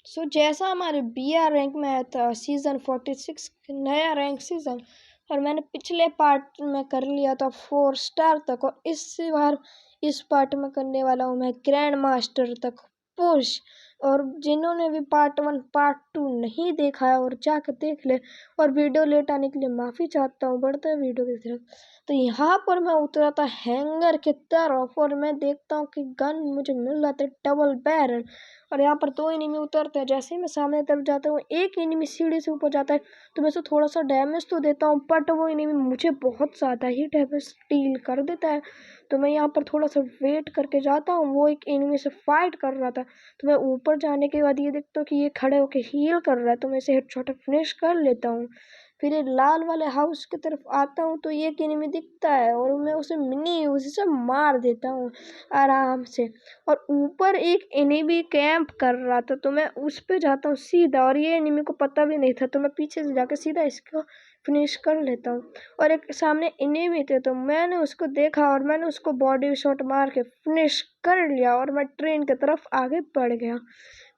जैसा हमारे BR rank में आया था सीज़न 46 नया रैंक सीज़न, और मैंने पिछले पार्ट में कर लिया था 4 स्टार तक, और इस बार इस पार्ट में करने वाला हूँ मैं ग्रैंड मास्टर तक पुश। और जिन्होंने भी पार्ट 1 पार्ट 2 नहीं देखा है और जाकर देख ले, और वीडियो लेट आने के लिए माफ़ी चाहता हूँ, बढ़ता है वीडियो की तरफ। तो यहाँ पर मैं उतरा था हैंगर की तरफ, और मैं देखता हूँ कि गन मुझे मिल रहा था डबल बैरल, और यहाँ पर 2 एनिमी उतरते हैं। जैसे ही मैं सामने तरफ जाता हूँ, एक एनिमी सीढ़ी से ऊपर जाता है, तो मैं उसे थोड़ा सा डैमेज तो देता हूँ, बट वो एनिमी मुझे बहुत ज़्यादा ही डैमेज डील कर देता है। तो मैं यहाँ पर थोड़ा सा वेट करके जाता हूँ, वो एक एनिमी से फाइट कर रहा था, तो मैं ऊपर जाने के बाद ये देखता हूँ कि ये खड़े होकर हील कर रहा है, तो मैं इसे हेडशॉट फिनिश कर लेता हूँ। फिर ये लाल वाले हाउस की तरफ आता हूँ, तो ये एक एनिमी दिखता है, और मैं उसे मिनी यूज से मार देता हूँ आराम से। और ऊपर एक एनिमी कैंप कर रहा था, तो मैं उस पे जाता हूँ सीधा, और ये एनिमी को पता भी नहीं था, तो मैं पीछे से जाकर सीधा इसको फिनिश कर लेता हूँ। और एक सामने एनिमी थे, तो मैंने उसको देखा और मैंने उसको बॉडी शॉट मार के फिनिश कर लिया, और मैं ट्रेन की तरफ आगे बढ़ गया।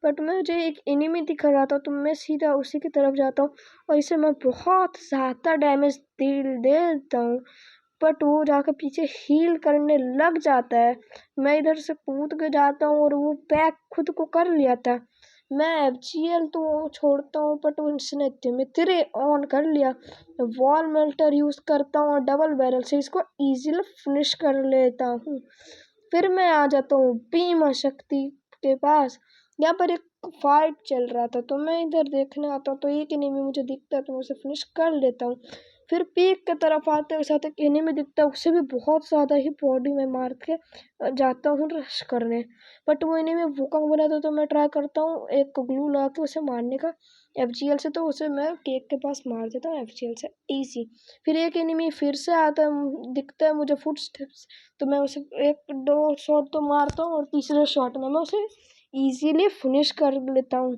बट मुझे एक एनिमी दिख रहा था, तो मैं सीधा उसी की तरफ जाता हूँ, और इसे मैं बहुत ज़्यादा डैमेज दे देता हूँ, बट वो जाकर पीछे हील करने लग जाता है। मैं इधर से कूद के जाता हूँ, और वो बैक खुद को कर लिया था। मैं FGL तो छोड़ता हूँ, बट उसने तिमित्रे ऑन कर लिया। वॉल मेल्टर यूज़ करता हूँ और डबल बैरल से इसको इजीली फिनिश कर लेता हूँ। फिर मैं आ जाता हूँ बीमा शक्ति के पास। यहाँ पर एक फाइट चल रहा था, तो मैं इधर देखने आता हूँ, तो एक एनिमी मुझे दिखता है, तो मैं उसे फिनिश कर लेता हूँ। फिर पीक की तरफ आते हुए साथ एक एनिमी दिखता है, उसे भी बहुत ज़्यादा ही बॉडी में मार के जाता हूँ रश करने, बट वो एनिमी वुकंग बना था, तो मैं ट्राई करता हूँ एक ग्लू लगा के उसे मारने का FGL से, तो उसे मैं केक के पास मार देता हूँ FGL से ईजी। फिर एक एनिमी फिर से आता है, दिखता है मुझे फुटस्टेप्स, तो मैं उसे 1-2 शॉट तो मारता हूँ, और तीसरे शॉट में मैं उसे ईजीली फिनिश कर लेता हूँ।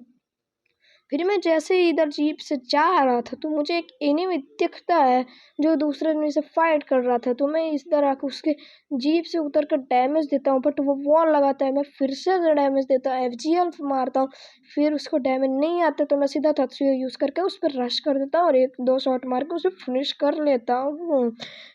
फिर मैं जैसे ही इधर जीप से जा रहा था, तो मुझे एक एनिमी दिखता है जो दूसरे एनिमी से फाइट कर रहा था, तो मैं इस तरह आकर उसके जीप से उतर कर डैमेज देता हूँ, बट वो वॉल लगाता है। मैं फिर से डैमेज देता हूँ, FGL मारता हूँ, फिर उसको डैमेज नहीं आता, तो मैं सीधा Tatsuya यूज़ करके उस पर रश कर देता हूँ, और 1-2 शॉट मार के उसे फिनिश कर लेता हूँ।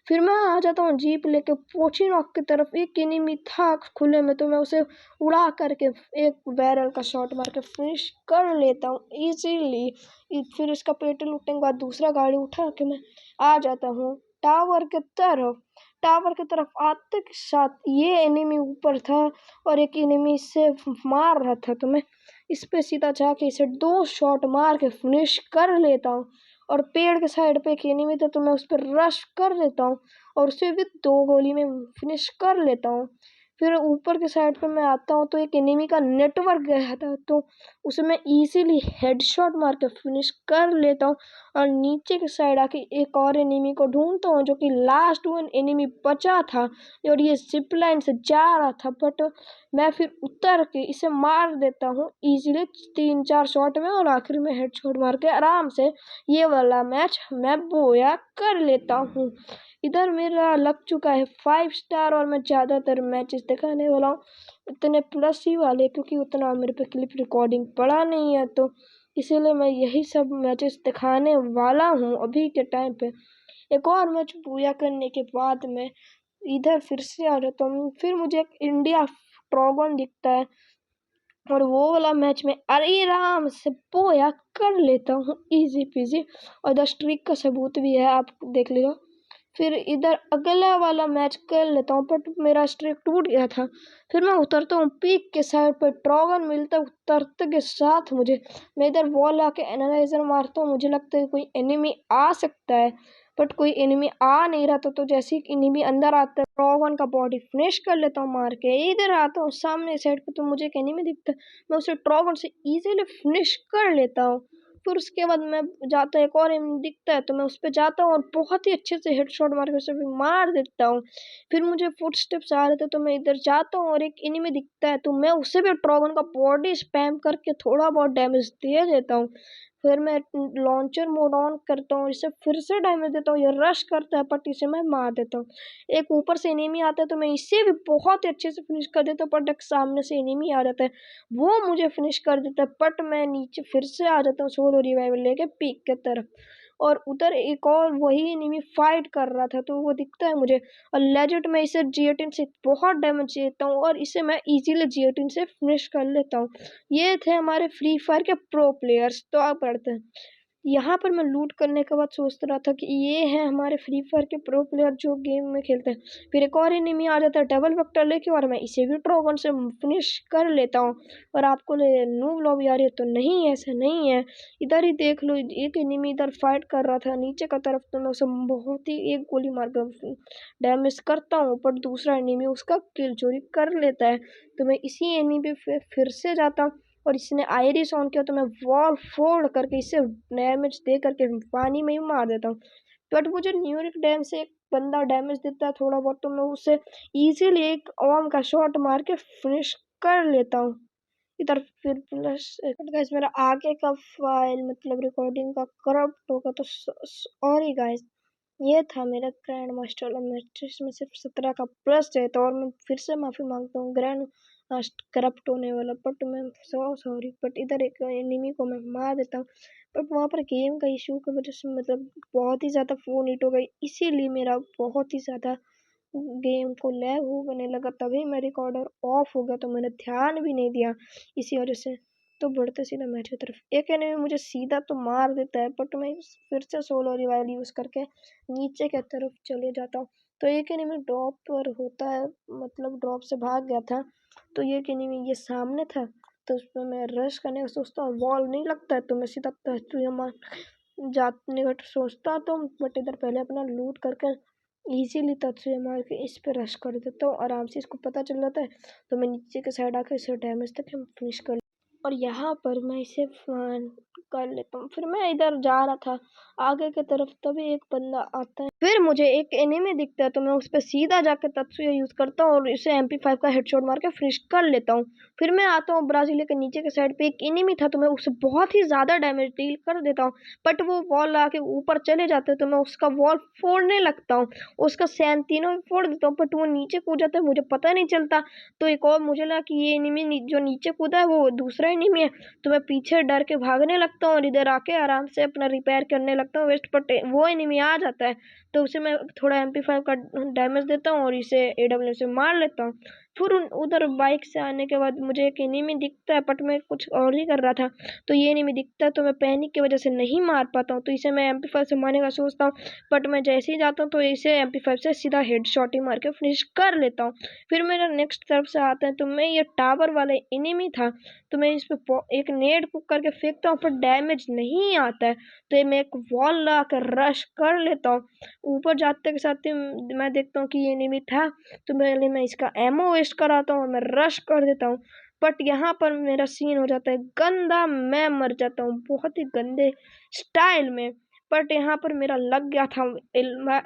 फिर मैं आ जाता हूँ जीप लेके पोचिनॉक की तरफ। एक एनिमी था खुले में, तो मैं उसे उड़ा करके एक बैरल का शॉट मार के फिनिश कर लेता हूँ इजीली। फिर इसका पेट लूटने के बाद दूसरा गाड़ी उठा के मैं आ जाता हूँ टावर की तरफ। टावर की तरफ आते के साथ ये एनिमी ऊपर था, और एक एनिमी इससे मार रहा था, तो मैं इस पे सीधा जाके इसे 2 शॉट मार के फिनिश कर लेता हूँ। और पेड़ के साइड पे एक एनिमी था, तो मैं उस पर रश कर लेता हूँ, और उसे भी 2 गोली में फिनिश कर लेता हूँ। फिर ऊपर के साइड पे मैं आता हूँ, तो एक एनिमी का नेटवर्क गया था, तो उसे मैं इजीली हेडशॉट मार के फिनिश कर लेता हूँ। और नीचे के साइड आके एक और एनिमी को ढूंढता हूँ, जो कि लास्ट वन एनिमी बचा था, और ये जिप लाइन से जा रहा था, बट मैं फिर उतर के इसे मार देता हूँ इजीली 3-4 शॉट में, और आखिर में हेडशॉट मार के आराम से ये वाला मैच मैं बोया कर लेता हूँ। इधर मेरा लग चुका है 5 स्टार, और मैं ज़्यादातर मैचेस दिखाने वाला हूँ इतने प्लस ही वाले, क्योंकि उतना मेरे पे क्लिप रिकॉर्डिंग पड़ा नहीं है, तो इसीलिए मैं यही सब मैचेस दिखाने वाला हूँ अभी के टाइम पे। एक और मैच पूरा करने के बाद मैं इधर फिर से आ जाता हूँ। फिर मुझे एक इंडिया ड्रैगन दिखता है, और वो वाला मैच में आराम से बोया कर लेता हूँ इजी पीजी, और इधर स्ट्रीक का सबूत भी है, आप देख लीजिए। फिर इधर अगला वाला मैच कर लेता हूँ, बट मेरा स्ट्रीक टूट गया था। फिर मैं उतरता हूँ पीक के साइड पर, ड्रैगन मिलता है उतरते के साथ मुझे। मैं इधर वॉल आके एनालाइजर मारता हूँ, मुझे लगता है कोई एनिमी आ सकता है, बट कोई एनिमी आ नहीं रहा था, तो जैसे ही एनिमी अंदर आता है, ड्रैगन का बॉडी फिनिश कर लेता हूँ मार के। इधर आता हूँ सामने साइड पे, तो मुझे एक एनिमी दिखता है, मैं उसे ड्रैगन से इजीली फिनिश कर लेता हूँ। फिर उसके बाद मैं जाता एक और एनिमी दिखता है, तो मैं उस पर जाता हूँ, और बहुत ही अच्छे से हेडशॉट मार के उसे भी मार देता हूँ। फिर मुझे फुटस्टेप्स आ रहे थे, तो मैं इधर जाता हूँ, और एक एनिमी दिखता है, तो मैं उसे भी ड्रैगन का बॉडी स्पैम करके थोड़ा बहुत डैमेज दे देता हूँ। फिर मैं लॉन्चर मोड ऑन करता हूँ, इसे फिर से डैमेज देता हूँ। ये रश करता है बट इसे मैं मार देता हूँ। एक ऊपर से एनिमी आता है तो मैं इसे भी बहुत ही अच्छे से फिनिश कर देता हूँ, बट एक सामने से एनिमी आ जाता है, वो मुझे फिनिश कर देता है। बट मैं नीचे फिर से आ जाता हूँ सोलो रिवाइवल लेके पीक के तरफ, और उधर एक और वही एनिमी फाइट कर रहा था तो वो दिखता है मुझे। और लेजेंड में इसे G18 से बहुत डैमेज देता हूँ और इसे मैं इजीली G18 से फिनिश कर लेता हूँ। ये थे हमारे फ्री फायर के प्रो प्लेयर्स। तो आप पढ़ते हैं यहाँ पर मैं लूट करने के बाद सोच रहा था कि ये है हमारे फ्री फायर के प्रो प्लेयर जो गेम में खेलते हैं। फिर एक और एनिमी आ जाता है डबल वेक्टर लेके, और मैं इसे भी ड्रैगन से फिनिश कर लेता हूँ। और आपको नूब लॉबी आ रही है तो नहीं, ऐसा नहीं है। इधर ही देख लो, एक एनिमी इधर फाइट कर रहा था नीचे का तरफ, तो मैं उसे बहुत ही एक गोली मार कर डैमेज करता हूँ, पर दूसरा एनिमी उसका किल चोरी कर लेता है। तो मैं इसी एनिमी पे फिर से जाता हूँ, और इसने आयरिस ऑन किया तो मैं वॉल फोड़ करके इसे डैमेज दे करके पानी में ही मार देता हूँ। बट मुझे न्यूयॉर्क डैम से एक बंदा डैमेज देता है थोड़ा बहुत, तो मैं उसे इजीली एक ओम का शॉट मार के फिनिश कर लेता हूँ। इधर फिर प्लस गाइस मेरा आगे का फाइल मतलब रिकॉर्डिंग का करप्ट होगा तो सॉरी गाइस। ये था मेरा ग्रैंड मास्टर मैट्रिक्स में सिर्फ 17 का प्लस है, तो और मैं फिर से माफ़ी मांगता हूँ ग्रैंड करप्ट होने वाला, बट मैं सो सॉरी। बट इधर एक एनिमी को मैं मार देता हूँ, बट वहाँ पर गेम का इशू की वजह से मतलब बहुत ही ज़्यादा फ़ोन हीट हो गई, इसीलिए मेरा बहुत ही ज़्यादा गेम को लैग होने लगा। तभी मैं रिकॉर्डर ऑफ हो गया, तो मैंने ध्यान भी नहीं दिया इसी वजह से। तो बढ़ते सीधा मैच की तरफ, एक एनिमी मुझे सीधा तो मार देता है, बट मैं फिर से सोलो रिवाइवल यूज़ करके नीचे की तरफ चले जाता हूँ। तो एक एनिमी ड्रॉप पर होता है, मतलब ड्रॉप से भाग गया था, तो ये एनिमी ये सामने था, तो उसमें मैं रश करने का सोचता हूँ, वॉल नहीं लगता है, तो मैं सीधा जाने का सोचता तो, बट इधर पहले अपना लूट करके इजीली तत्सुया मार के इस पे रश कर देता हूँ। आराम से इसको पता चल जाता है, तो मैं नीचे के साइड आकर इसे डैमेज तक हम फिनिश कर, और यहाँ पर मैं इसे कर लेता हूँ। फिर मैं इधर जा रहा था आगे की तरफ, तभी एक बंदा आता है, फिर मुझे एक एनिमी दिखता है, तो मैं उस पर सीधा जाकर तत्सुया यूज करता हूँ और इसे MP5 का हेडशॉट मार के फिनिश कर लेता हूँ। फिर मैं आता हूँ ब्राजीलिया के नीचे के साइड पे एक एनिमी था, तो मैं उसे बहुत ही ज़्यादा डैमेज डील कर देता हूँ, बट वो वॉल आके ऊपर चले जाते हैं, तो मैं उसका वॉल फोड़ने लगता हूँ, उसका तीनों भी फोड़ देता हूँ, बट वो नीचे कूद जाता है, मुझे पता नहीं चलता। तो एक और मुझे लगा कि ये एनिमी जो नीचे कूदा है वो दूसरा एनिमी है, तो मैं पीछे डर के भागने लगता हूँ और इधर आके आराम से अपना रिपेयर करने लगता हूँ वेस्ट, बट वो एनिमी आ जाता है, तो उसे मैं थोड़ा MP5 का डैमेज देता हूँ और इसे AW से मार लेता हूँ। फिर उधर बाइक से आने के बाद मुझे एक एनिमी दिखता है, बट मैं कुछ और ही कर रहा था, तो ये एनिमी दिखता है, तो मैं पैनिक की वजह से नहीं मार पाता हूँ, तो इसे मैं MP5 से मारने का सोचता हूँ, बट मैं जैसे ही जाता हूँ तो इसे MP5 से सीधा हेड शॉट ही मार के फिनिश कर लेता हूँ। फिर मेरा नेक्स्ट तरफ से आता है, तो मैं ये टावर वाला एनिमी था, तो मैं इस पे एक नेट पुक करके फेंकता हूँ, पर डैमेज नहीं आता है, तो ये मैं एक वॉल ला कर रश कर लेता हूँ। ऊपर जाते के साथ ही मैं देखता हूँ कि ये एनिमी था, तो पहले मैं इसका एमओ वेस्ट कराता हूँ और मैं रश कर देता हूँ, बट यहाँ पर मेरा सीन हो जाता है गंदा, मैं मर जाता हूँ बहुत ही गंदे स्टाइल में। बट यहाँ पर मेरा लग गया था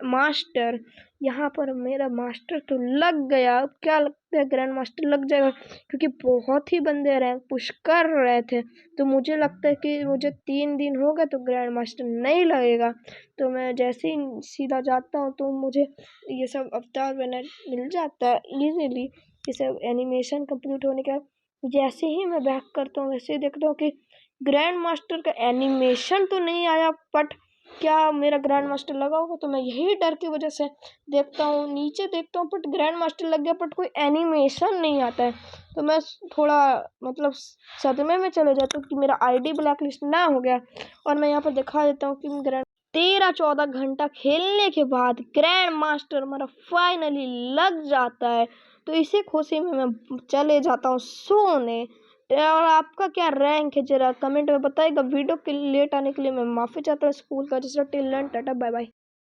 मास्टर, यहाँ पर मेरा मास्टर तो लग गया। अब क्या लगता है ग्रैंड मास्टर लग जाएगा, क्योंकि बहुत ही बंदे रैंक पुश कर रहे थे, तो मुझे लगता है कि मुझे 3 दिन हो गए तो ग्रैंड मास्टर नहीं लगेगा। तो मैं जैसे ही सीधा जाता हूँ तो मुझे ये सब अवतार बनर मिल जाता है इजीली। ये सब एनिमेशन कंप्लीट होने के बाद जैसे ही मैं बैक करता हूँ, वैसे ही देखता हूँ कि ग्रैंड मास्टर का एनिमेशन तो नहीं आया, बट क्या मेरा ग्रैंड मास्टर लगा होगा, तो मैं यही डर की वजह से देखता हूँ, नीचे देखता हूँ, बट ग्रैंड मास्टर लग गया, बट कोई एनिमेशन नहीं आता है, तो मैं थोड़ा मतलब सदमे में चले जाता हूँ कि मेरा ID ब्लैक लिस्ट ना हो गया। और मैं यहाँ पर दिखा देता हूँ कि ग्रैंड 13-14 घंटा खेलने के बाद ग्रैंड मास्टर हमारा फाइनली लग जाता है, तो इसी खुशी में मैं चले जाता हूँ सोने। और आपका क्या रैंक है जरा कमेंट में बताइएगा। वीडियो के लेट आने के लिए मैं माफ़ी चाहता हूँ। स्कूल का जैसा टिल टाटा बाय बाय।